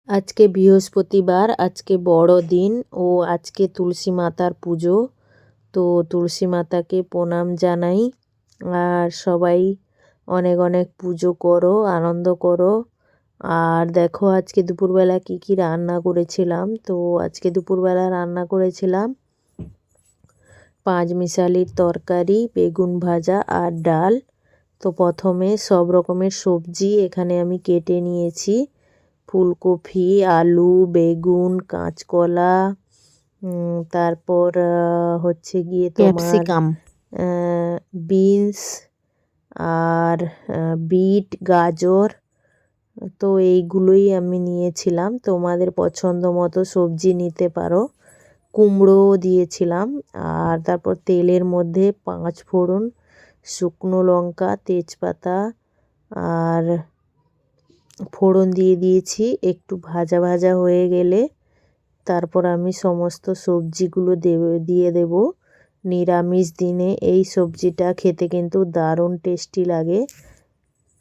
আজকে বৃহস্পতিবার, আজকে বড়দিন ও আজকে তুলসী মাতার পুজো। তো তুলসী মাতাকে প্রণাম জানাই। আর সবাই অনেক অনেক পুজো করো, আনন্দ করো। আর দেখো আজকে দুপুরবেলা কি কি রান্না করেছিলাম। তো আজকে দুপুরবেলা রান্না করেছিলাম পাঁচমিশালির তরকারি, বেগুন ভাজা আর ডাল। তো প্রথমে সব রকমের সবজি এখানে আমি কেটে নিয়েছি। ফুলকপি, আলু, বেগুন, কাঁচকলা, তারপর হচ্ছে গিয়ে তোমার ক্যাপসিকাম, বিনস আর বিট, গাজর। তো এইগুলোই আমি নিয়েছিলাম। তোমাদের পছন্দ মতো সবজি নিতে পারো। কুমড়োও দিয়েছিলাম। আর তারপর তেলের মধ্যে 5 ফোড়ন, শুকনো লঙ্কা, তেজপাতা আর ফোড়ন দিয়ে দিয়েছি। একটু ভাজা ভাজা হয়ে গেলে তারপর আমি সমস্ত সবজিগুলো দিয়ে দেব। নিরামিষ দিনে এই সবজিটা খেতে কিন্তু দারুণ টেস্টি লাগে।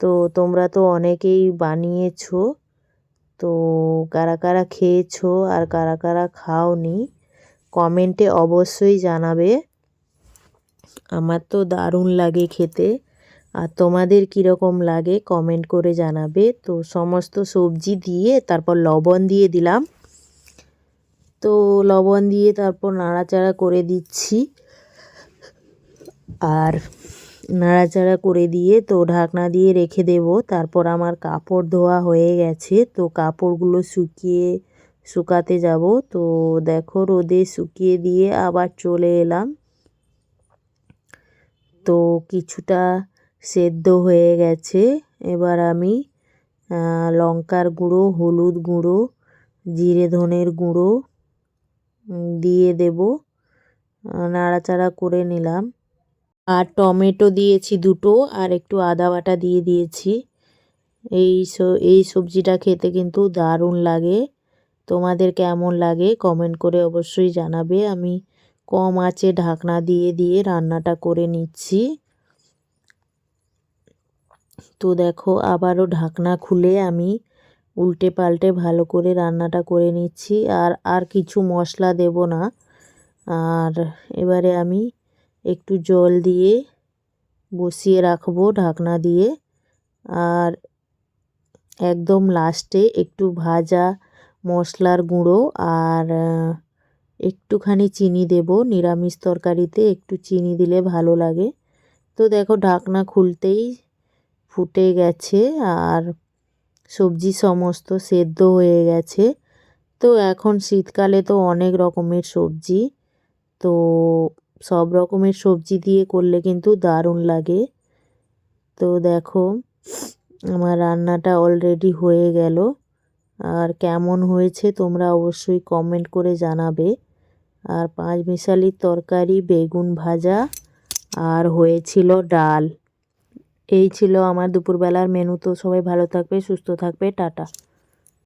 তো তোমরা তো অনেকেই বানিয়েছো। তো কারা কারা খেয়েছো আর কারা কারা খাওনি কমেন্টে অবশ্যই জানাবে। আমার তো দারুণ লাগে খেতে। আর তোমাদের কীরকম লাগে কমেন্ট করে জানাবে। তো সমস্ত সবজি দিয়ে তারপর লবণ দিয়ে দিলাম। তো লবণ দিয়ে তারপর নাড়াচাড়া করে দিচ্ছি। আর নাড়াচাড়া করে দিয়ে তো ঢাকনা দিয়ে রেখে দেব। তারপর আমার কাপড় ধোয়া হয়ে গেছে। তো কাপড়গুলো শুকাতে যাব। তো দেখো রোদে শুকিয়ে দিয়ে আবার চলে এলাম। তো কিছুটা সেদ্ধ হয়ে গেছে। এবার আমি লঙ্কার গুঁড়ো, হলুদ গুঁড়ো, জিরে ধনের গুঁড়ো দিয়ে দেব। নাড়াচাড়া করে নিলাম। আর টমেটো দিয়েছি 2টো, আর একটু আদা বাটা দিয়ে দিয়েছি। এই সবজিটা খেতে কিন্তু দারুণ লাগে। তোমাদের কেমন লাগে কমেন্ট করে অবশ্যই জানাবে। আমি কম আঁচে ঢাকনা দিয়ে দিয়ে রান্নাটা করে নিচ্ছি। তো দেখো আবারও ঢাকনা খুলে আমি উল্টে পাল্টে ভালো করে রান্নাটা করে নিচ্ছি। আর কিছু মশলা দেব না। আর এবারে আমি একটু জল দিয়ে বসিয়ে রাখবো ঢাকনা দিয়ে। আর একদম লাস্টে একটু ভাজা মশলার গুঁড়ো আর একটুখানি চিনি দেব। নিরামিষ তরকারিতে একটু চিনি দিলে ভালো লাগে। তো দেখো ঢাকনা খুলতেই ফুটে গেছে আর সবজি সমস্ত সেদ্ধ হয়ে গেছে। তো এখন শীতকালে তো অনেক রকমের সবজি। তো সব রকমের সবজি দিয়ে করলে কিন্তু দারুণ লাগে। তো দেখো আমার রান্নাটা অলরেডি হয়ে গেল। আর কেমন হয়েছে তোমরা অবশ্যই কমেন্ট করে জানাবে। আর পাঁচমিশালির তরকারি, বেগুন ভাজা আর হয়েছিল ডাল। এই ছিল আমার দুপুরবেলার মেনু। তো সবাই ভালো থাকবে, সুস্থ থাকবে, টাটা।